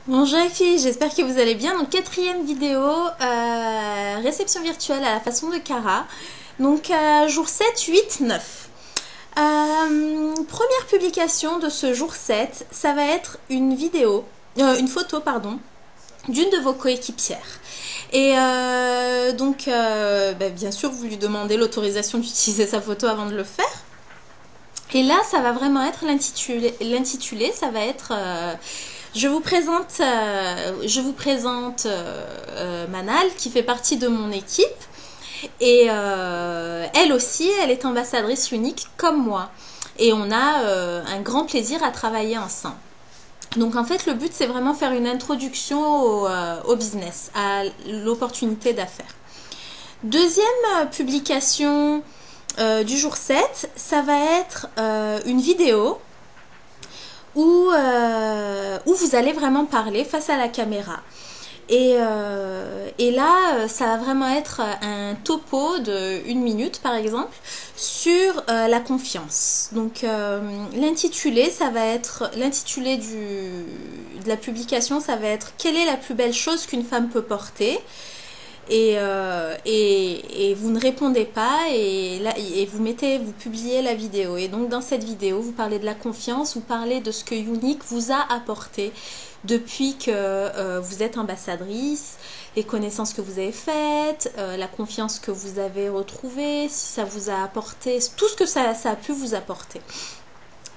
Bonjour les filles, j'espère que vous allez bien. Donc quatrième vidéo, réception virtuelle à la façon de Cara. Donc jour 7, 8, 9. Première publication de ce jour 7, ça va être une vidéo, une photo pardon, d'une de vos coéquipières. Et bien sûr vous lui demandez l'autorisation d'utiliser sa photo avant de le faire. Et là ça va vraiment être l'intitulé, ça va être... je vous présente Manal qui fait partie de mon équipe et elle aussi, elle est ambassadrice unique comme moi et on a un grand plaisir à travailler ensemble. Donc en fait le but c'est vraiment faire une introduction au business, à l'opportunité d'affaires. Deuxième publication du jour 7, ça va être une vidéo où vous allez vraiment parler face à la caméra. Et là, ça va vraiment être un topo de 1 minute, par exemple, sur la confiance. Donc, l'intitulé, ça va être, l'intitulé de la publication, ça va être « Quelle est la plus belle chose qu'une femme peut porter ?» Et vous ne répondez pas et vous publiez la vidéo. Et donc dans cette vidéo, vous parlez de la confiance, vous parlez de ce que Unique vous a apporté depuis que vous êtes ambassadrice, les connaissances que vous avez faites, la confiance que vous avez retrouvée, si ça vous a apporté, tout ce que ça a pu vous apporter.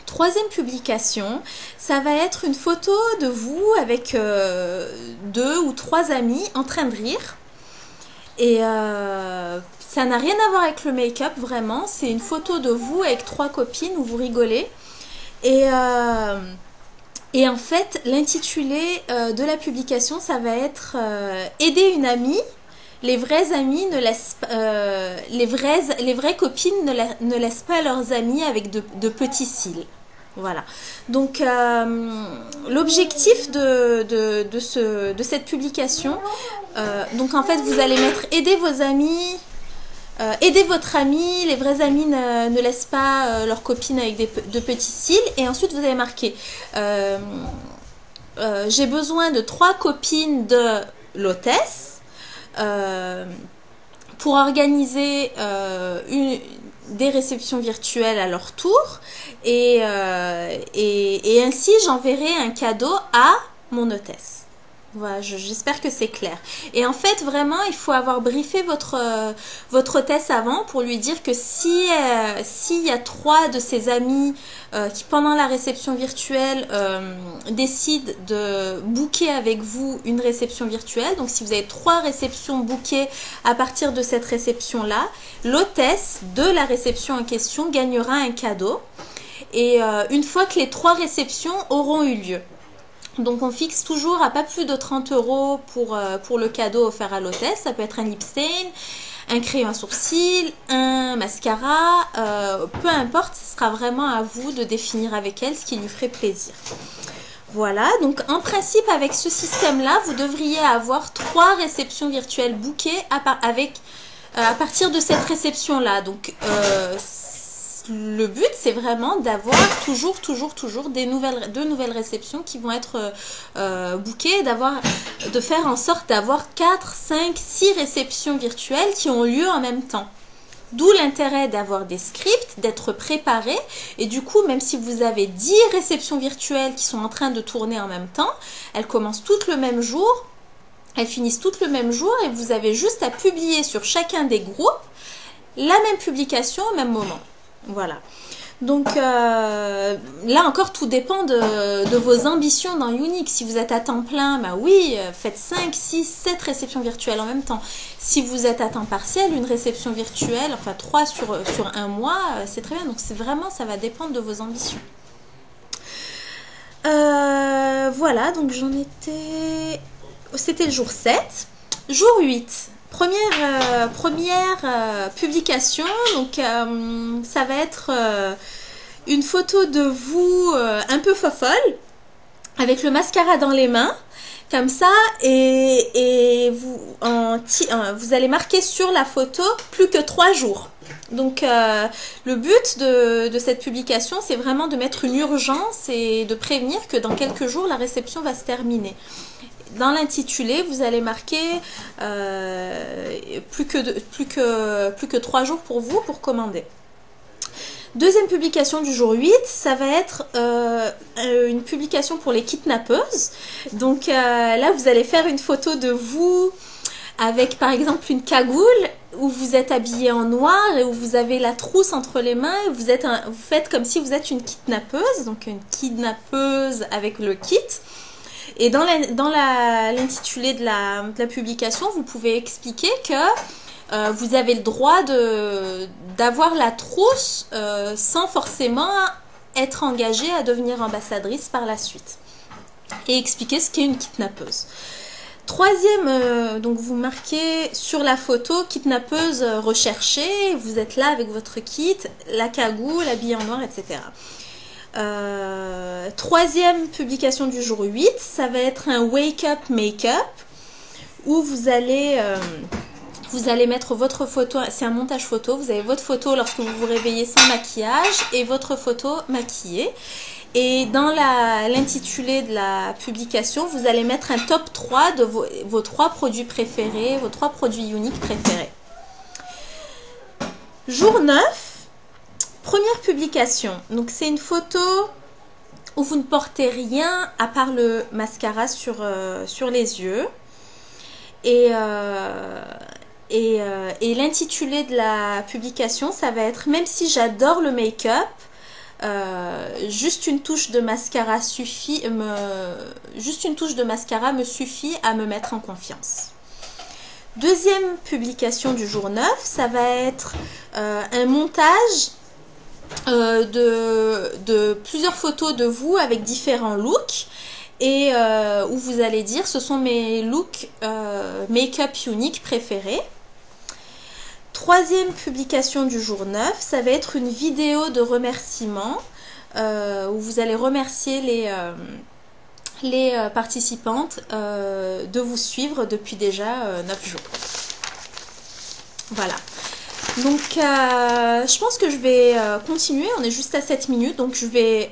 Troisième publication, ça va être une photo de vous avec 2 ou 3 amis en train de rire. Et ça n'a rien à voir avec le make-up, vraiment. C'est une photo de vous avec 3 copines où vous rigolez. Et en fait, l'intitulé de la publication, ça va être aider une amie. Les vrais amis ne laissent les vraies copines ne laissent pas leurs amis avec de petits cils. Voilà. Donc l'objectif de cette publication, donc en fait vous allez mettre aider vos amis, aider votre ami, les vrais amis ne laissent pas leurs copines avec de petits cils, et ensuite vous allez marquer j'ai besoin de 3 copines de l'hôtesse pour organiser des réceptions virtuelles à leur tour et ainsi j'enverrai un cadeau à mon hôtesse. Voilà, j'espère que c'est clair. Et en fait, vraiment, il faut avoir briefé votre hôtesse avant pour lui dire que s'il y a 3 de ses amis qui, pendant la réception virtuelle, décident de booker avec vous une réception virtuelle, donc si vous avez 3 réceptions bookées à partir de cette réception-là, l'hôtesse de la réception en question gagnera un cadeau. Et une fois que les 3 réceptions auront eu lieu. Donc on fixe toujours à pas plus de 30 € pour le cadeau offert à l'hôtesse. Ça peut être un lip stain, un crayon à sourcils, un mascara, peu importe, ce sera vraiment à vous de définir avec elle ce qui lui ferait plaisir. Voilà, donc en principe avec ce système-là, vous devriez avoir 3 réceptions virtuelles bookées à partir de cette réception-là. Donc le but, c'est vraiment d'avoir toujours de nouvelles réceptions qui vont être bookées, de faire en sorte d'avoir 4, 5, 6 réceptions virtuelles qui ont lieu en même temps. D'où l'intérêt d'avoir des scripts, d'être préparé. Et du coup, même si vous avez 10 réceptions virtuelles qui sont en train de tourner en même temps, elles commencent toutes le même jour, elles finissent toutes le même jour et vous avez juste à publier sur chacun des groupes la même publication au même moment. Voilà. Donc là encore, tout dépend de vos ambitions dans Unique. Si vous êtes à temps plein, bah oui, faites 5, 6, 7 réceptions virtuelles en même temps. Si vous êtes à temps partiel, une réception virtuelle, enfin 3 sur un mois, c'est très bien. Donc c'est vraiment, ça va dépendre de vos ambitions. Voilà, donc c'était le jour 7. Jour 8. Première publication, donc ça va être une photo de vous un peu fofolle, avec le mascara dans les mains, comme ça, et vous allez marquer sur la photo plus que 3 jours. Donc le but de cette publication, c'est vraiment de mettre une urgence et de prévenir que dans quelques jours, la réception va se terminer. Dans l'intitulé, vous allez marquer plus que 3 jours pour vous pour commander. Deuxième publication du jour 8, ça va être une publication pour les kidnappeuses. Donc là, vous allez faire une photo de vous avec par exemple une cagoule où vous êtes habillé en noir et où vous avez la trousse entre les mains. Et vous faites comme si vous êtes une kidnappeuse, donc une kidnappeuse avec le kit. Et dans l'intitulé de la publication, vous pouvez expliquer que vous avez le droit d'avoir la trousse sans forcément être engagé à devenir ambassadrice par la suite. Et expliquer ce qu'est une kidnappeuse. Troisième, donc vous marquez sur la photo kidnappeuse recherchée, vous êtes là avec votre kit, la cagoule, habillé en noir, etc. Troisième publication du jour 8, ça va être un wake-up make-up où vous allez mettre votre photo, c'est un montage photo, vous avez votre photo lorsque vous vous réveillez sans maquillage et votre photo maquillée. Et dans l'intitulé de la publication, vous allez mettre un top 3 de vos 3 produits préférés, vos 3 produits uniques préférés. Jour 9, première publication. Donc c'est une photo où vous ne portez rien à part le mascara sur les yeux. Et l'intitulé de la publication, ça va être « Même si j'adore le make-up, juste une touche de mascara me suffit à me mettre en confiance. » Deuxième publication du jour 9, ça va être un montage de plusieurs photos de vous avec différents looks et où vous allez dire ce sont mes looks make-up uniques préférés. Troisième publication du jour 9, ça va être une vidéo de remerciement où vous allez remercier les participantes de vous suivre depuis déjà 9 jours. Voilà. Donc, je pense que je vais continuer. On est juste à 7 minutes, donc je vais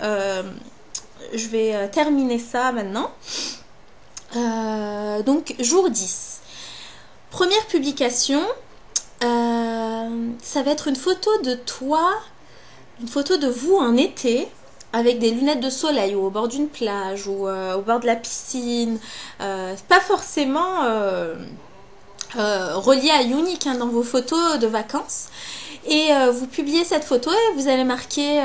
terminer ça maintenant. Donc, jour 10. Première publication. Ça va être une photo de toi, une photo de vous en été avec des lunettes de soleil ou au bord d'une plage ou au bord de la piscine. Pas forcément relié à Younique dans vos photos de vacances. Et vous publiez cette photo et vous allez marquer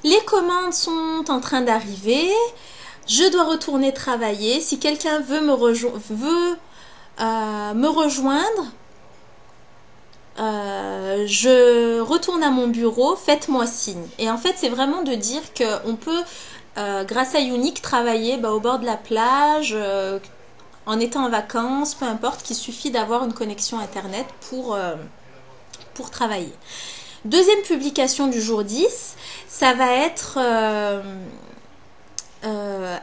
les commandes sont en train d'arriver, je dois retourner travailler. Si quelqu'un veut me rejoindre, je retourne à mon bureau, faites-moi signe. Et en fait, c'est vraiment de dire qu'on peut, grâce à Younique, travailler au bord de la plage, en étant en vacances, peu importe, qu'il suffit d'avoir une connexion Internet pour travailler. Deuxième publication du jour 10, ça va être...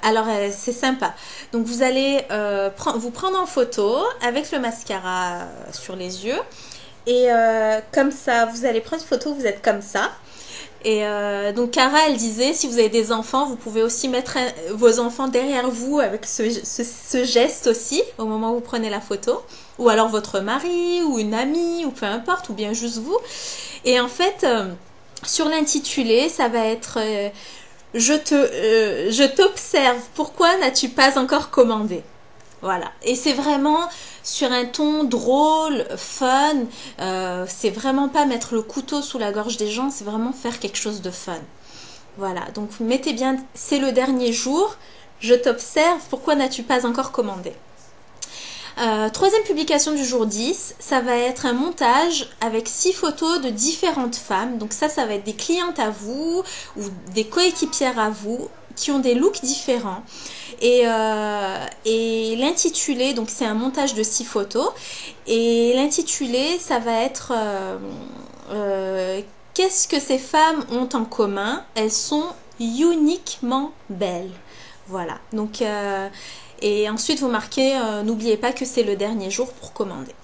alors c'est sympa, donc vous allez vous prendre en photo avec le mascara sur les yeux et comme ça vous allez prendre une photo, vous êtes comme ça et donc Cara elle disait si vous avez des enfants vous pouvez aussi mettre vos enfants derrière vous avec ce geste aussi au moment où vous prenez la photo, ou alors votre mari ou une amie ou peu importe, ou bien juste vous. Et en fait sur l'intitulé ça va être je t'observe, pourquoi n'as-tu pas encore commandé? Voilà. Et c'est vraiment sur un ton drôle, fun. C'est vraiment pas mettre le couteau sous la gorge des gens, c'est vraiment faire quelque chose de fun. Voilà. Donc mettez bien, c'est le dernier jour, je t'observe, pourquoi n'as-tu pas encore commandé? Troisième publication du jour 10, ça va être un montage avec 6 photos de différentes femmes. Donc ça va être des clientes à vous ou des coéquipières à vous qui ont des looks différents. Et l'intitulé, donc c'est un montage de 6 photos. Et l'intitulé, ça va être qu'est-ce que ces femmes ont en commun? Elles sont uniquement belles. Voilà. Donc... et ensuite, vous marquez, n'oubliez pas que c'est le dernier jour pour commander.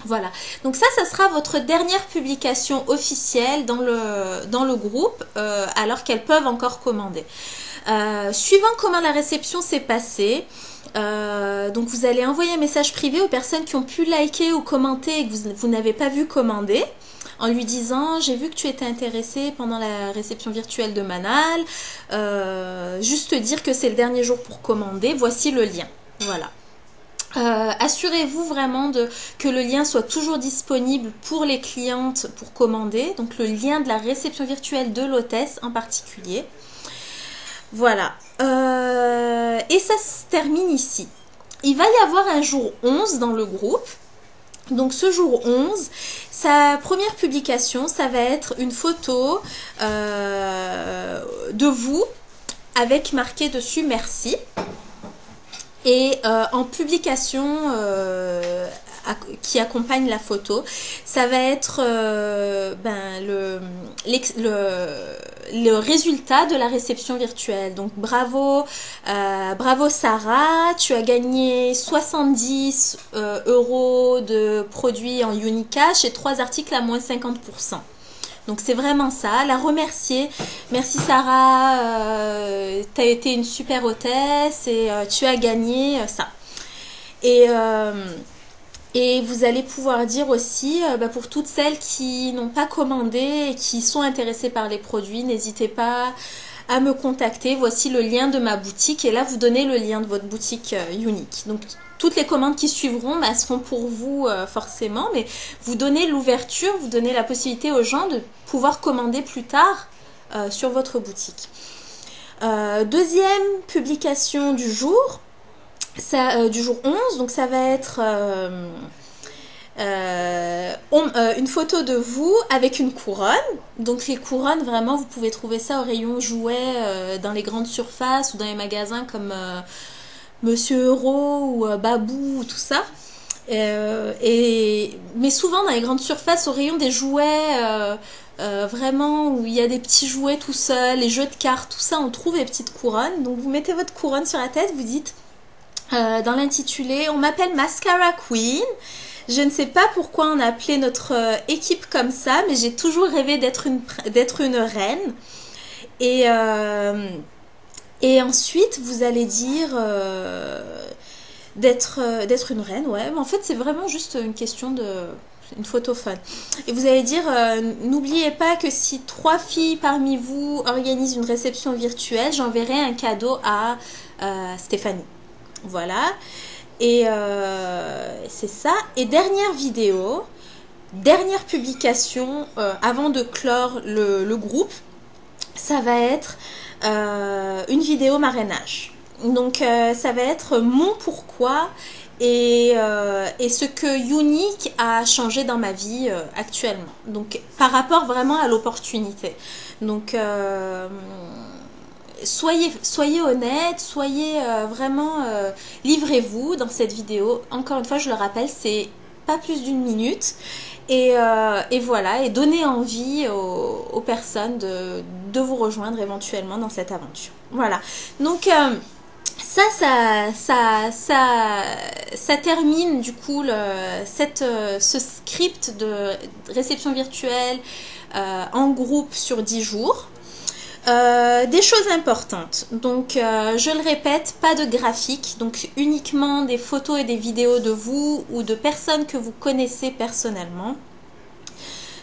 Voilà, donc ça sera votre dernière publication officielle dans le groupe, alors qu'elles peuvent encore commander. Suivant comment la réception s'est passée, donc vous allez envoyer un message privé aux personnes qui ont pu liker ou commenter et que vous n'avez pas vu commander, en lui disant: j'ai vu que tu étais intéressé pendant la réception virtuelle de Manal, juste dire que c'est le dernier jour pour commander, voici le lien. Voilà. Assurez-vous vraiment que le lien soit toujours disponible pour les clientes pour commander, donc le lien de la réception virtuelle de l'hôtesse en particulier. Voilà, et ça se termine ici. Il va y avoir un jour 11 dans le groupe. Donc ce jour 11, sa première publication, ça va être une photo de vous avec marqué dessus merci. Et en publication qui accompagne la photo, ça va être le résultat de la réception virtuelle. Donc bravo, bravo Sarah, tu as gagné 70 € de produits en Unicash et 3 articles à moins 50%. Donc c'est vraiment ça, la remercier. Merci Sarah, tu as été une super hôtesse et tu as gagné ça. Et vous allez pouvoir dire aussi, pour toutes celles qui n'ont pas commandé et qui sont intéressées par les produits, n'hésitez pas à me contacter. Voici le lien de ma boutique. Et là, vous donnez le lien de votre boutique unique. Donc, toutes les commandes qui suivront seront pour vous forcément. Mais vous donnez l'ouverture, vous donnez la possibilité aux gens de pouvoir commander plus tard sur votre boutique. Deuxième publication du jour. Du jour 11, donc ça va être une photo de vous avec une couronne. Donc les couronnes, vraiment, vous pouvez trouver ça au rayon jouets dans les grandes surfaces ou dans les magasins comme Monsieur Euro ou Babou ou tout ça. Mais souvent dans les grandes surfaces, au rayon des jouets, vraiment où il y a des petits jouets tout seuls, les jeux de cartes, tout ça, on trouve les petites couronnes. Donc vous mettez votre couronne sur la tête, vous dites dans l'intitulé: on m'appelle Mascara Queen. Je ne sais pas pourquoi on a appelé notre équipe comme ça, mais j'ai toujours rêvé d'être une reine. Et ensuite, vous allez dire d'être une reine, ouais. Mais en fait, c'est vraiment juste une question une photo fun. Et vous allez dire, n'oubliez pas que si 3 filles parmi vous organisent une réception virtuelle, j'enverrai un cadeau à Stéphanie. Voilà, et c'est ça. Et dernière vidéo, dernière publication avant de clore le groupe, ça va être une vidéo marrainage. Donc ça va être mon pourquoi et ce que Unique a changé dans ma vie actuellement. Donc par rapport vraiment à l'opportunité. Donc soyez honnête, soyez vraiment, livrez-vous dans cette vidéo. Encore une fois, je le rappelle, c'est pas plus d'1 minute. Et voilà, et donnez envie aux personnes de vous rejoindre éventuellement dans cette aventure. Voilà, donc ça termine du coup ce script de réception virtuelle en groupe sur 10 jours. Des choses importantes, donc je le répète, pas de graphique, donc uniquement des photos et des vidéos de vous ou de personnes que vous connaissez personnellement.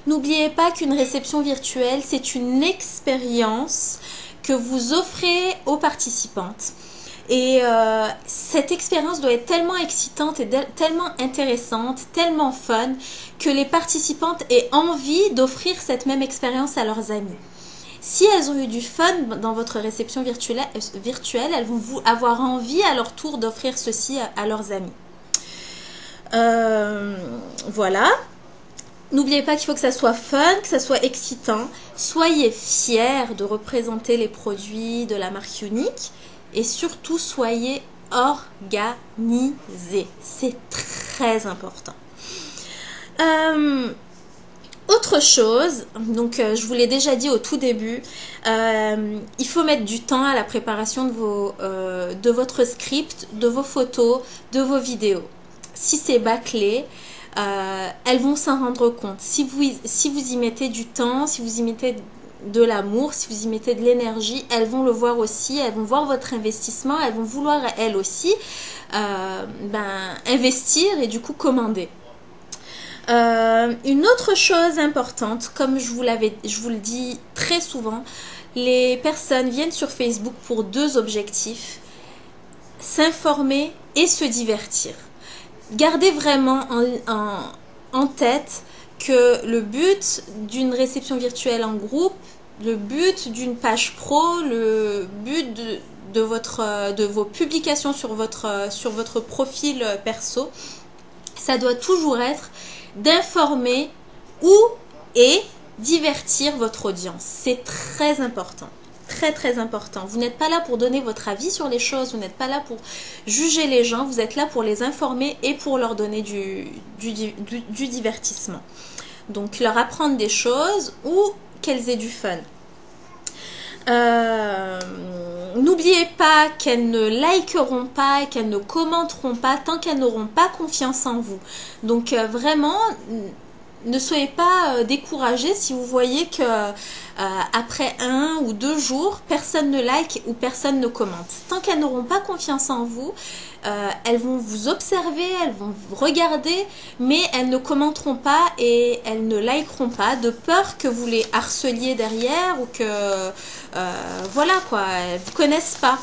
N'oubliez pas qu'une réception virtuelle, c'est une expérience que vous offrez aux participantes. Et cette expérience doit être tellement excitante et tellement intéressante, tellement fun, que les participantes aient envie d'offrir cette même expérience à leurs amis. Si elles ont eu du fun dans votre réception virtuelle, elles vont avoir envie à leur tour d'offrir ceci à leurs amis. Voilà. N'oubliez pas qu'il faut que ça soit fun, que ça soit excitant. Soyez fiers de représenter les produits de la marque Unique. Et surtout, soyez organisés. C'est très important. Autre chose, donc je vous l'ai déjà dit au tout début, il faut mettre du temps à la préparation de votre script, de vos photos, de vos vidéos. Si c'est bâclé, elles vont s'en rendre compte. Si vous y mettez du temps, si vous y mettez de l'amour, si vous y mettez de l'énergie, elles vont le voir aussi, elles vont voir votre investissement, elles vont vouloir elles aussi investir et du coup commander. Une autre chose importante, comme je vous le dis très souvent, les personnes viennent sur Facebook pour deux objectifs: s'informer et se divertir. Gardez vraiment en tête que le but d'une réception virtuelle en groupe, le but d'une page pro, le but de vos publications sur votre profil perso, ça doit toujours être d'informer et divertir votre audience. C'est très important. Très très important. Vous n'êtes pas là pour donner votre avis sur les choses, vous n'êtes pas là pour juger les gens, vous êtes là pour les informer et pour leur donner du divertissement. Donc leur apprendre des choses ou qu'elles aient du fun. N'oubliez pas qu'elles ne likeront pas et qu'elles ne commenteront pas tant qu'elles n'auront pas confiance en vous. Donc vraiment, ne soyez pas découragés si vous voyez que après 1 ou 2 jours, personne ne like ou personne ne commente. Tant qu'elles n'auront pas confiance en vous, elles vont vous observer, elles vont vous regarder, mais elles ne commenteront pas et elles ne likeront pas, de peur que vous les harceliez derrière ou que voilà quoi, elles vous connaissent pas.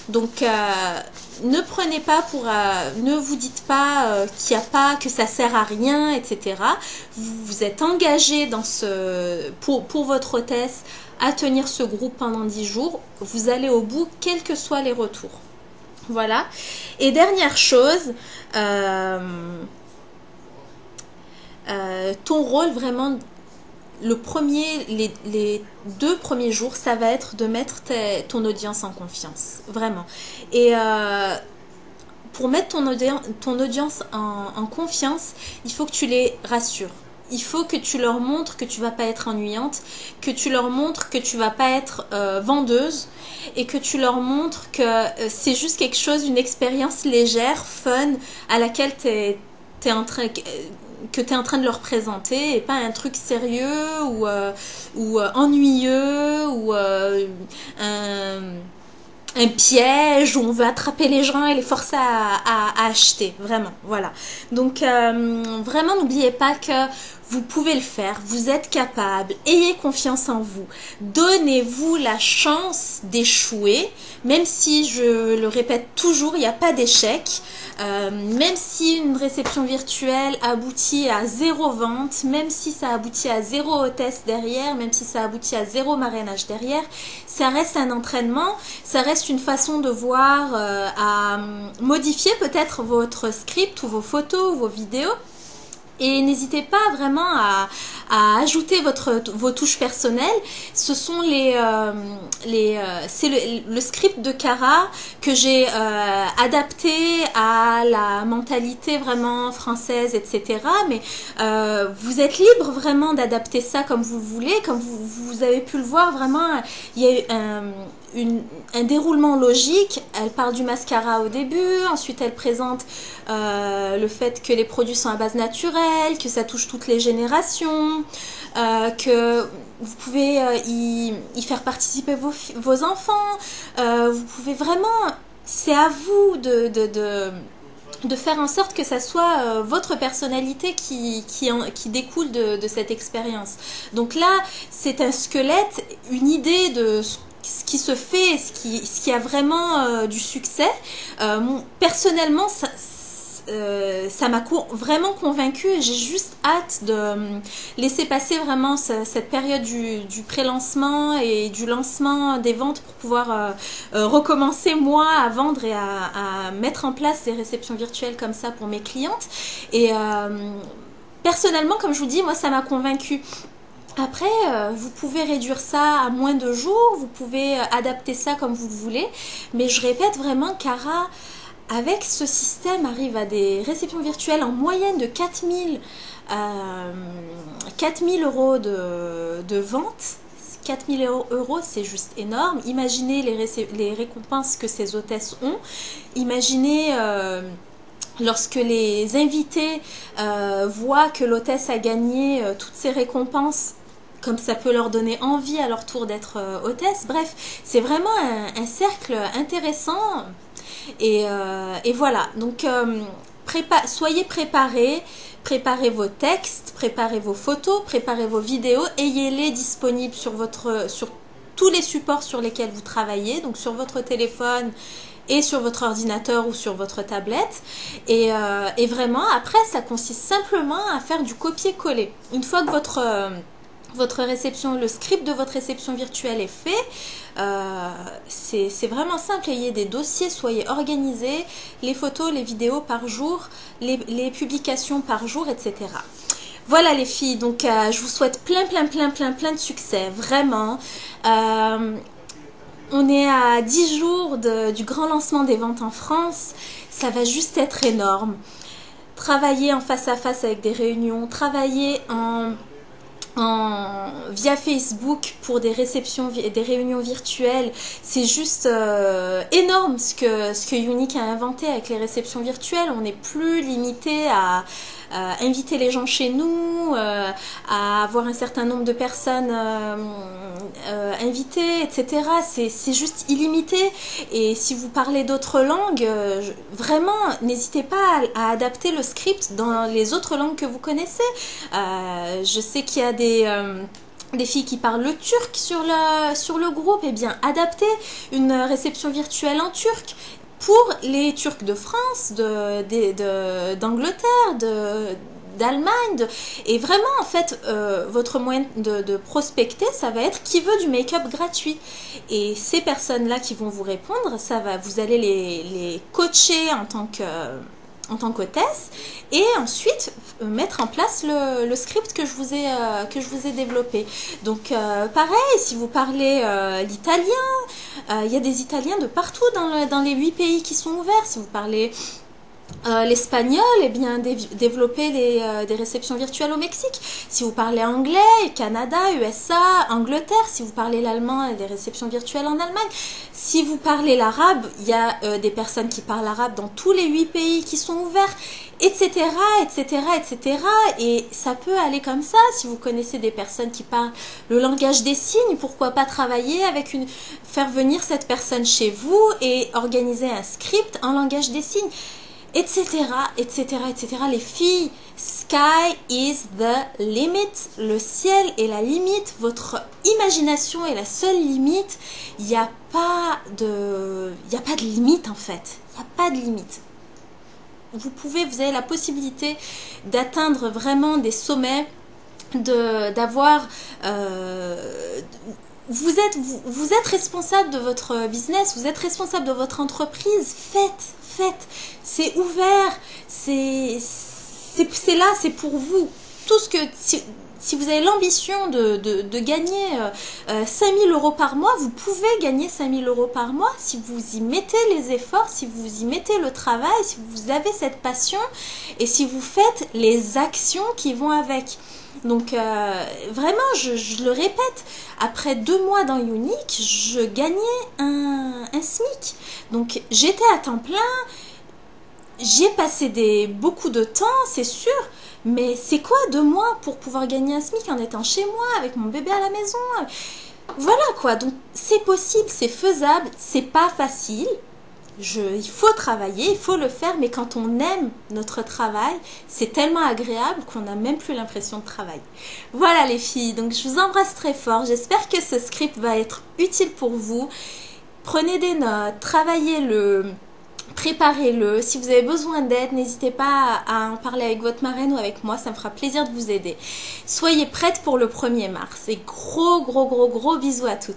Donc ne prenez pas ne vous dites pas qu'il n'y a pas, que ça sert à rien, etc. Vous êtes engagé dans pour votre hôtesse à tenir ce groupe pendant 10 jours. Vous allez au bout, quels que soient les retours. Voilà. Et dernière chose, ton rôle vraiment, les 2 premiers jours, ça va être de mettre ton audience en confiance, vraiment. Et pour mettre ton audience en confiance, il faut que tu les rassures. Il faut que tu leur montres que tu vas pas être ennuyante, que tu leur montres que tu vas pas être vendeuse et que tu leur montres que c'est juste quelque chose, une expérience légère, fun, à laquelle tu es en train de leur présenter et pas un truc sérieux ou ennuyeux ou un piège où on veut attraper les gens et les forcer à acheter, vraiment, voilà. Donc vraiment n'oubliez pas que vous pouvez le faire, vous êtes capable, ayez confiance en vous, donnez-vous la chance d'échouer, même si, je le répète toujours, il n'y a pas d'échec, même si une réception virtuelle aboutit à 0 vente, même si ça aboutit à 0 hôtesse derrière, même si ça aboutit à 0 marrainage derrière, ça reste un entraînement, ça reste une façon de voir, à modifier peut-être votre script ou vos photos ou vos vidéos. Et n'hésitez pas vraiment à ajouter vos touches personnelles. Ce sont c'est le script de Cara que j'ai adapté à la mentalité vraiment française, etc. Mais vous êtes libre vraiment d'adapter ça comme vous voulez. Comme vous avez pu le voir, vraiment, il y a eu un déroulement logique. Elle parle du mascara au début, ensuite elle présente le fait que les produits sont à base naturelle, que ça touche toutes les générations, que vous pouvez y faire participer vos enfants, vous pouvez vraiment, c'est à vous de faire en sorte que ça soit votre personnalité qui découle de cette expérience. Donc là, c'est un squelette, une idée de ce qui se fait, ce qui a vraiment du succès. Personnellement, ça m'a vraiment convaincue et j'ai juste hâte de laisser passer vraiment cette période du pré-lancement et du lancement des ventes pour pouvoir recommencer moi à vendre et à mettre en place des réceptions virtuelles comme ça pour mes clientes. Et personnellement, comme je vous dis, moi ça m'a convaincue. Après, vous pouvez réduire ça à moins de jours, vous pouvez adapter ça comme vous le voulez, mais je répète vraiment, Cara, avec ce système, arrive à des réceptions virtuelles en moyenne de 4000 euros de vente. 4000 euros, c'est juste énorme. Imaginez les récompenses que ces hôtesses ont. Imaginez lorsque les invités voient que l'hôtesse a gagné toutes ces récompenses, comme ça peut leur donner envie à leur tour d'être hôtesse. Bref, c'est vraiment un cercle intéressant. Et voilà, donc soyez préparés, préparez vos textes, préparez vos photos, préparez vos vidéos, ayez-les disponibles sur tous les supports sur lesquels vous travaillez, donc sur votre téléphone et sur votre ordinateur ou sur votre tablette. Et vraiment, après, ça consiste simplement à faire du copier-coller. Une fois que votre réception, le script de votre réception virtuelle est fait, c'est vraiment simple. Ayez des dossiers, soyez organisés, les photos, les vidéos par jour, les publications par jour, etc. Voilà les filles, donc je vous souhaite plein de succès, vraiment. On est à 10 jours du grand lancement des ventes en France, ça va juste être énorme. Travailler en face à face avec des réunions, travailler via Facebook pour des réunions virtuelles, c'est juste énorme ce que Younique a inventé avec les réceptions virtuelles. On n'est plus limité à inviter les gens chez nous, à avoir un certain nombre de personnes invitées, etc. C'est juste illimité. Et si vous parlez d'autres langues, vraiment, n'hésitez pas à adapter le script dans les autres langues que vous connaissez. Je sais qu'il y a des filles qui parlent le turc sur le groupe. Eh bien, adaptez une réception virtuelle en turc pour les Turcs de France, d'Angleterre, d'Allemagne. Et vraiment, en fait, votre moyen de prospecter, ça va être qui veut du make-up gratuit. Et ces personnes-là qui vont vous répondre, vous allez les coacher en tant qu'hôtesse et ensuite mettre en place le script que je vous ai développé. Donc pareil, si vous parlez l'italien, il y a des Italiens de partout dans les 8 pays qui sont ouverts. Si vous parlez l'espagnol, eh bien développer des réceptions virtuelles au Mexique. Si vous parlez anglais, Canada, USA, Angleterre. Si vous parlez l'allemand, des réceptions virtuelles en Allemagne. Si vous parlez l'arabe, il y a des personnes qui parlent arabe dans tous les 8 pays qui sont ouverts, etc., etc., etc. Et ça peut aller comme ça. Si vous connaissez des personnes qui parlent le langage des signes, pourquoi pas travailler faire venir cette personne chez vous et organiser un script en langage des signes, etc., etc., etc. Les filles, sky is the limit. Le ciel est la limite. Votre imagination est la seule limite. Il n'y a pas de limite en fait. Il n'y a pas de limite. Vous avez la possibilité d'atteindre vraiment des sommets, d'avoir... vous êtes responsable de votre business, vous êtes responsable de votre entreprise. Faites, c'est ouvert, c'est là, c'est pour vous. Tout ce que... Si vous avez l'ambition de gagner 5 000 € par mois, vous pouvez gagner 5 000 € par mois si vous y mettez les efforts, si vous y mettez le travail, si vous avez cette passion et si vous faites les actions qui vont avec. Donc vraiment, je le répète, après 2 mois dans Younique, je gagnais un SMIC. Donc j'étais à temps plein, j'ai passé beaucoup de temps, c'est sûr. Mais c'est quoi 2 mois pour pouvoir gagner un SMIC en étant chez moi, avec mon bébé à la maison? Voilà quoi, donc c'est possible, c'est faisable, c'est pas facile. Il faut travailler, il faut le faire, mais quand on aime notre travail, c'est tellement agréable qu'on n'a même plus l'impression de travailler. Voilà les filles, donc je vous embrasse très fort, j'espère que ce script va être utile pour vous. Prenez des notes, travaillez-le. Préparez-le. Si vous avez besoin d'aide, n'hésitez pas à en parler avec votre marraine ou avec moi. Ça me fera plaisir de vous aider. Soyez prêtes pour le 1er mars. Et gros bisous à toutes.